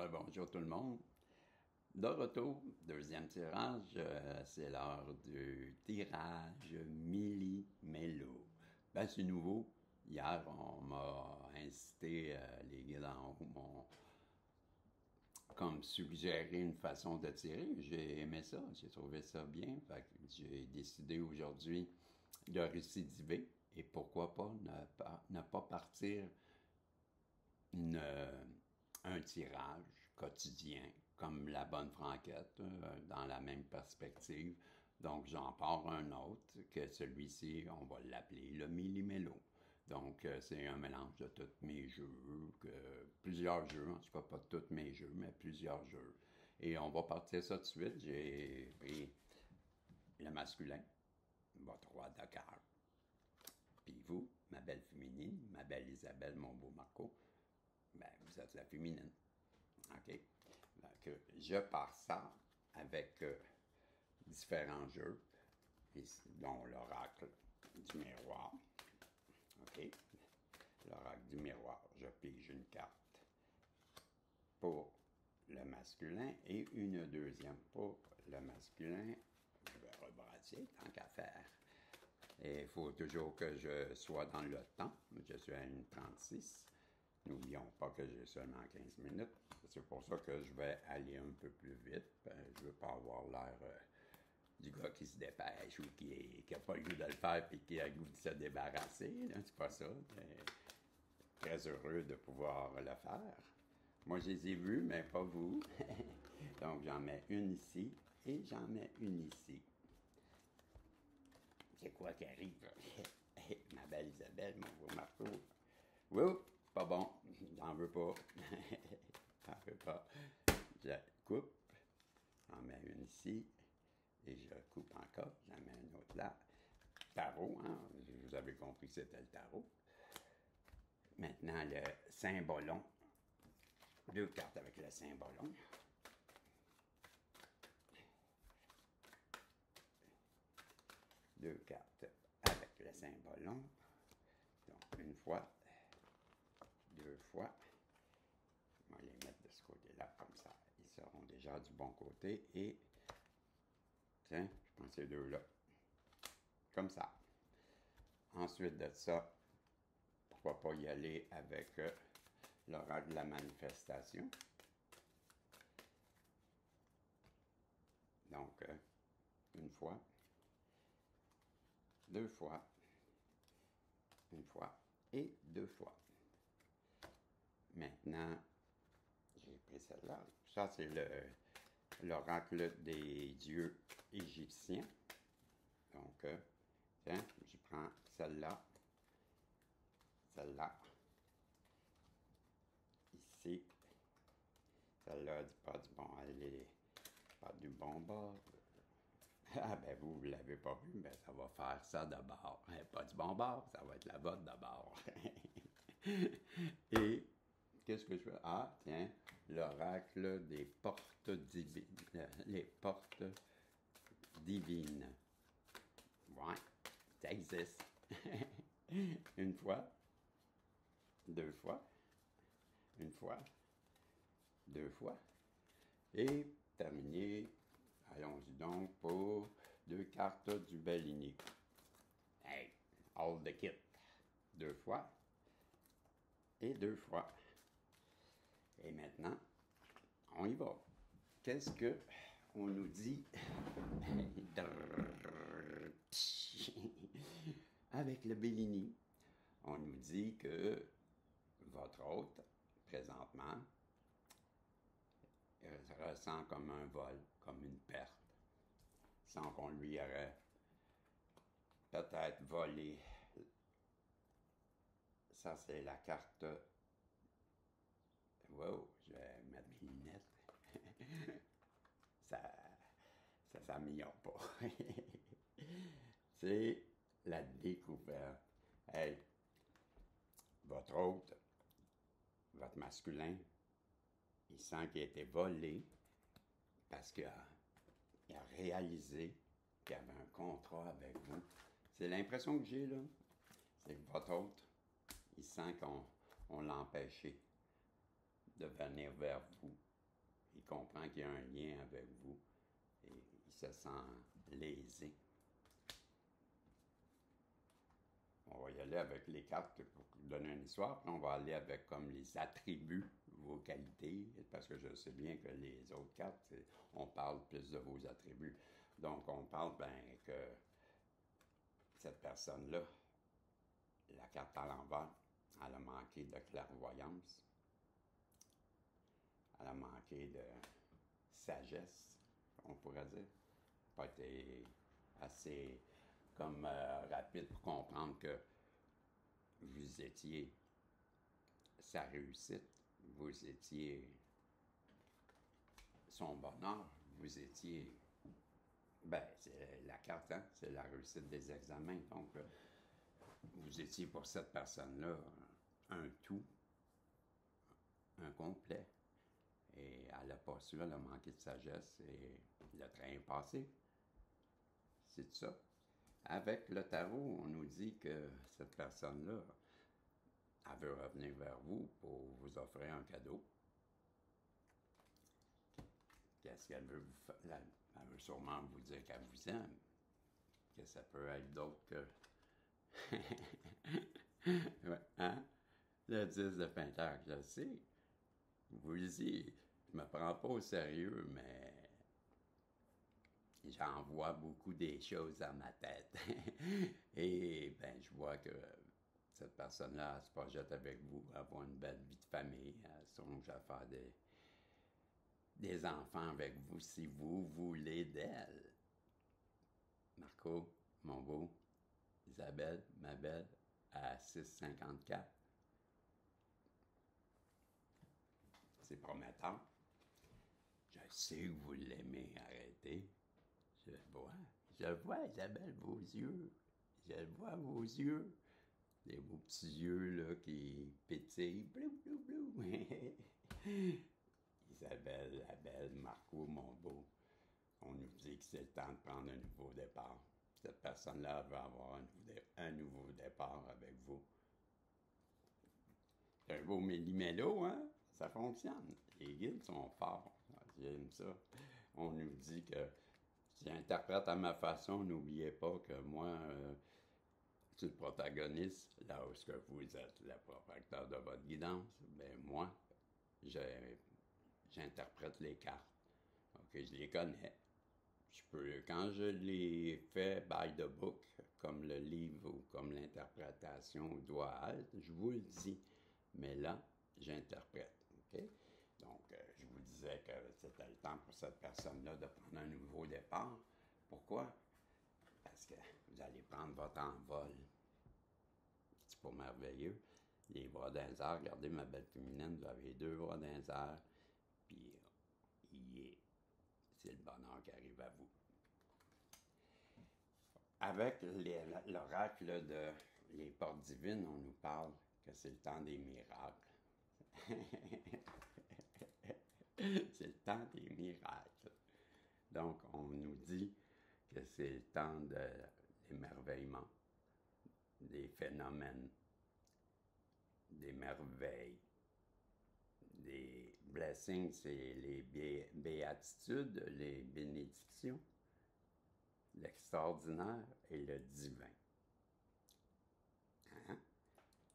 Bonjour tout le monde. De retour, deuxième tirage, c'est l'heure du tirage Milli-Mélo. Ben, c'est nouveau. Hier, on m'a incité, les gars d'en haut m'ont comme suggéré une façon de tirer. J'ai aimé ça, j'ai trouvé ça bien. Fait que j'ai décidé aujourd'hui de récidiver. Et pourquoi pas ne pas partir une, un tirage quotidien, comme la bonne franquette, dans la même perspective. Donc, j'en pars un autre, que celui-ci, on va l'appeler le Millimélo. Donc, c'est un mélange de tous mes jeux, plusieurs jeux, en tout cas pas tous mes jeux, mais plusieurs jeux. Et on va partir ça tout de suite. J'ai pris le masculin, votre roi de cœur. Puis vous, ma belle féminine, ma belle Isabelle, mon beau Marco, ben, vous êtes la féminine. OK? Donc, je pars ça avec différents jeux, dont l'oracle du miroir. OK? L'oracle du miroir. Je pige une carte pour le masculin et une deuxième pour le masculin. Je vais rebrasser tant qu'à faire. Et il faut toujours que je sois dans le temps. Je suis à 1h36. N'oublions pas que j'ai seulement 15 minutes. C'est pour ça que je vais aller un peu plus vite. Je ne veux pas avoir l'air du gars qui se dépêche ou qui n'a pas le goût de le faire et qui a le goût de se débarrasser. C'est pas ça. Très heureux de pouvoir le faire. Moi, je les ai vus, mais pas vous. Donc, j'en mets une ici et j'en mets une ici. C'est quoi qui arrive? Ma belle Isabelle, mon beau Marco. Oups, pas bon. J'en veux pas. J'en veux pas. Je coupe. J'en mets une ici. Et je coupe encore. J'en mets une autre là. Tarot, hein? Vous avez compris que c'était le tarot. Maintenant, le cymbolon. Deux cartes avec le cymbolon. Deux cartes avec le cymbolon. Donc, une fois, deux fois. On va les mettre de ce côté-là, comme ça. Ils seront déjà du bon côté. Et, tiens, je prends ces deux-là. Comme ça. Ensuite de ça, pourquoi pas y aller avec l'oracle de la manifestation. Donc, une fois, deux fois, une fois et deux fois. Maintenant, j'ai pris celle-là. Ça, c'est l'oracle des dieux égyptiens. Donc, tiens, je prends celle-là, celle-là, ici. Celle-là, pas du bon, elle est pas du bon bord. Ah, ben vous ne l'avez pas vu, ben ça va faire ça d'abord. Pas du bon bord, ça va être la vôtre d'abord. Et qu'est-ce que je fais? Ah, tiens, l'oracle des portes divines. Les portes divines. Ouais, ça existe. Une fois, deux fois, une fois, deux fois. Et terminé. Allons-y donc pour deux cartes du Bellini. Hey, all the kit. Deux fois et deux fois. Et maintenant, on y va. Qu'est-ce que on nous dit avec le Bellini? On nous dit que votre hôte, présentement, ressent comme un vol, comme une perte, sans qu'on lui aurait peut-être volé. Ça, c'est la carte. Wow, je vais mettre mes lunettes. ça s'améliore pas. C'est la découverte. Hey, votre hôte, votre masculin, il sent qu'il a été volé parce qu'il a réalisé qu'il y avait un contrat avec vous. C'est l'impression que j'ai, là. C'est que votre hôte, il sent qu'on l'a empêché de venir vers vous. Il comprend qu'il y a un lien avec vous et il se sent lésé. On va y aller avec les cartes pour donner une histoire, puis on va aller avec comme les attributs, vos qualités, parce que je sais bien que les autres cartes, on parle plus de vos attributs. Donc, on parle que cette personne-là, la carte à l'envers, elle a manqué de clairvoyance, elle a manqué de sagesse, on pourrait dire. Pas été assez comme rapide pour comprendre que vous étiez sa réussite, vous étiez son bonheur, vous étiez, c'est la carte, hein? C'est la réussite des examens. Donc, vous étiez pour cette personne-là un tout, un complet. Et elle n'a pas su, elle a manqué de sagesse et le train est passé. C'est ça. Avec le tarot, on nous dit que cette personne-là, elle veut revenir vers vous pour vous offrir un cadeau. Qu'est-ce qu'elle veut vous faire? Elle veut sûrement vous dire qu'elle vous aime. Que ça peut être d'autre que... ouais, hein? Le 10 de Pentacle, je le sais. Vous le dites, je me prends pas au sérieux, mais j'envoie beaucoup des choses dans ma tête. Et je vois que cette personne-là, elle se projette avec vous, avoir une belle vie de famille, elle songe à faire des enfants avec vous si vous voulez d'elle. Marco, mon beau, Isabelle, ma belle, à 6,54. C'est prometteur. Je sais que vous l'aimez, arrêtez. Je le vois, Isabelle, vos yeux. Je le vois, vos yeux. Des beaux petits yeux, là, qui pétillent. Blou, blou, blou. Isabelle, la belle, Marco, mon beau. On nous dit que c'est le temps de prendre un nouveau départ. Cette personne-là veut avoir un nouveau départ avec vous. C'est un beau méli-mélo, hein? Ça fonctionne. Les guides sont forts. J'aime ça. On nous dit que j'interprète à ma façon, n'oubliez pas que moi, je suis le protagoniste, là où que vous êtes le propriétaire de votre guidance. Moi, j'interprète les cartes. OK, je les connais. Quand je les fais by the book, comme le livre ou comme l'interprétation doit être, je vous le dis. Mais là, j'interprète. OK? Donc, je vous disais que c'était le temps pour cette personne-là de prendre un nouveau départ. Pourquoi? Parce que vous allez prendre votre envol. C'est pas merveilleux. Les bras dans les airs, regardez ma belle féminine, vous avez 2 bras dans les airs, puis c'est le bonheur qui arrive à vous. Avec l'oracle de les portes divines, on nous parle que c'est le temps des miracles. C'est le temps des miracles. Donc, on nous dit que c'est le temps de l'émerveillement, des phénomènes, des merveilles, des blessings, c'est les béatitudes, les bénédictions, l'extraordinaire et le divin. Hein?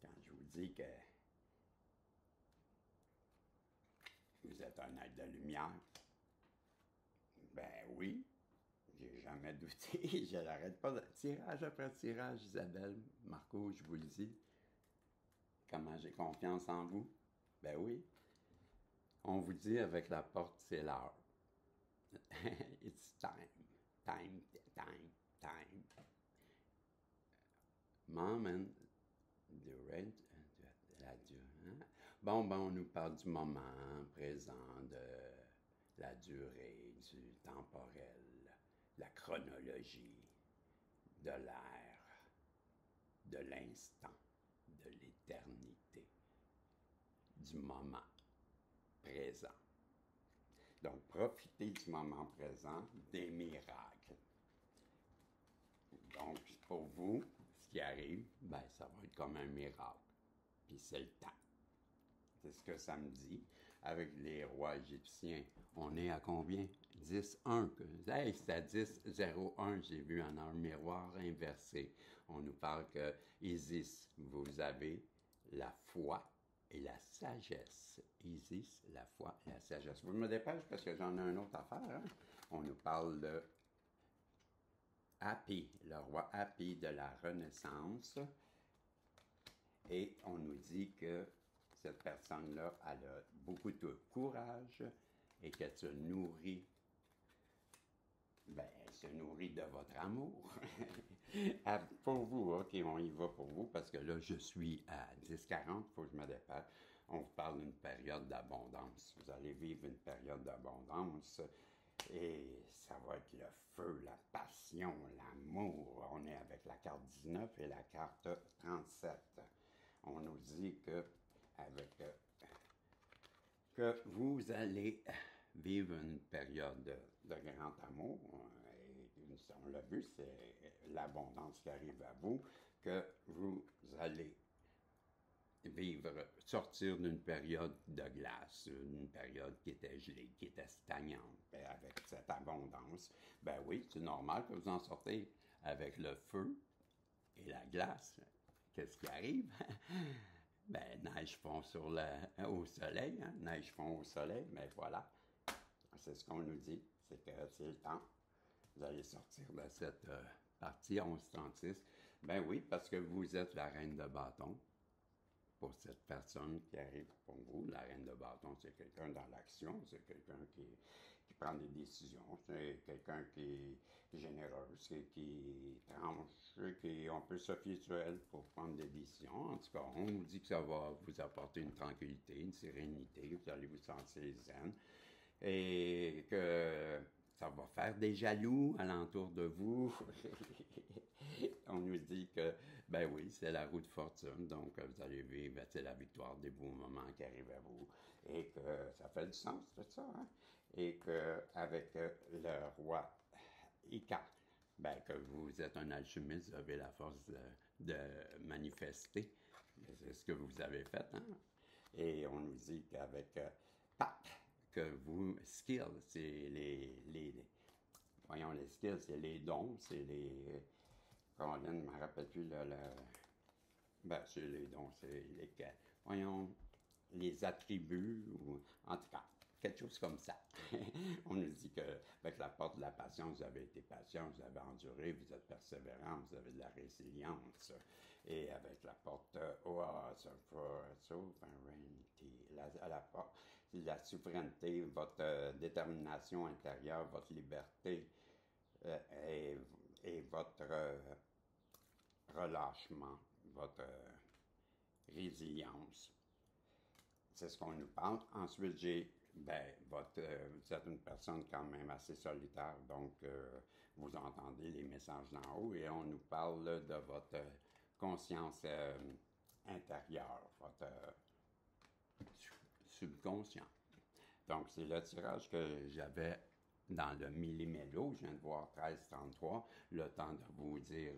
Quand je vous dis que vous êtes un être de lumière, oui, j'ai jamais douté, je n'arrête pas de tirage après tirage, Isabelle, Marco, je vous le dis. Comment j'ai confiance en vous? Oui. On vous dit avec la porte, c'est l'heure. It's time. Time. Moment, on nous parle du moment présent, de la durée, du temporel, la chronologie, de l'air, de l'instant, de l'éternité, du moment présent. Donc, profitez du moment présent, des miracles. Donc, pour vous, ce qui arrive, ça va être comme un miracle. Puis c'est le temps. C'est ce que ça me dit. avec les rois égyptiens. On est à combien? 10-1. Hey, c'est à 10-0-1, j'ai vu un miroir inversé. On nous parle que Isis, vous avez la foi et la sagesse. Isis, la foi et la sagesse. Vous me dépêchez parce que j'en ai une autre affaire. Hein? On nous parle de Hapi, le roi Hapi de la Renaissance. Et on nous dit que cette personne-là, elle a beaucoup de courage et qu'elle se nourrit, elle se nourrit de votre amour. Pour vous, OK, on y va pour vous, parce que là, je suis à 10-40, il faut que je me dépêche. On vous parle d'une période d'abondance. Vous allez vivre une période d'abondance et ça va être le feu, la passion, l'amour. On est avec la carte 19 et la carte 37. On nous dit que vous allez vivre une période de grand amour. Et on l'a vu, c'est l'abondance qui arrive à vous, que vous allez sortir d'une période de glace, une période qui était gelée, qui était stagnante. Avec cette abondance, ben oui, c'est normal que vous en sortez avec le feu et la glace. Qu'est-ce qui arrive? Neige fond au soleil, hein? Neige fond au soleil, mais voilà. C'est ce qu'on nous dit, c'est que c'est le temps. Vous allez sortir de cette partie 1136. Ben oui, parce que vous êtes la reine de bâton. Pour cette personne qui arrive pour vous, la reine de bâton, c'est quelqu'un dans l'action, c'est quelqu'un qui prend des décisions, c'est quelqu'un qui est généreux, qui tranche, on peut se fier sur elle pour prendre des décisions. En tout cas, on nous dit que ça va vous apporter une tranquillité, une sérénité, vous allez vous sentir zen, et que ça va faire des jaloux alentour de vous. On nous dit que, ben oui, c'est la roue de fortune, donc vous allez vivre, c'est la victoire des beaux moments qui arrivent à vous, et que ça fait du sens, tout ça, hein? Et qu'avec le roi Ika, que vous êtes un alchimiste, vous avez la force de manifester. C'est ce que vous avez fait, hein? Et on nous dit qu'avec Pat, que vous, skills, c'est les skills, c'est les dons, c'est les... Comment je ne me rappelle plus, c'est les dons, c'est les attributs, ou en tout cas, quelque chose comme ça. On nous dit qu'avec la porte de la patience, vous avez été patient, vous avez enduré, vous êtes persévérant, vous avez de la résilience. Et avec la porte la porte, la souveraineté, votre détermination intérieure, votre liberté et votre relâchement, votre résilience. C'est ce qu'on nous parle. Ensuite, vous êtes une personne quand même assez solitaire, donc vous entendez les messages d'en haut et on nous parle de votre conscience intérieure, votre subconscient. Donc, c'est le tirage que j'avais dans le millimélo. Je viens de voir 1333, le temps de vous dire,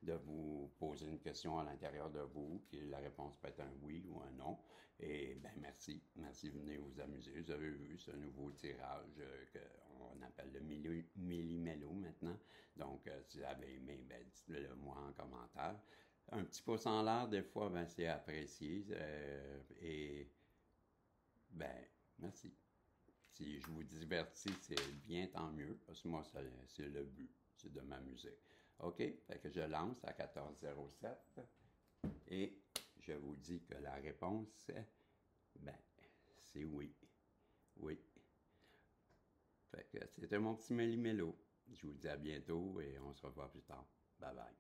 de vous poser une question à l'intérieur de vous, que la réponse peut être un oui ou un non. Et merci, venez vous amuser. Vous avez vu ce nouveau tirage qu'on appelle le millimélo maintenant. Donc, si vous avez aimé, dites-le moi en commentaire. Un petit pouce en l'air, des fois, c'est apprécié. Merci. Si je vous divertis, c'est bien, tant mieux, parce que moi, c'est le but, c'est de m'amuser. OK? Fait que je lance à 14h07 et je vous dis que la réponse, c'est oui. Oui. Fait que c'était mon petit méli-mélo. Je vous dis à bientôt et on se revoit plus tard. Bye bye.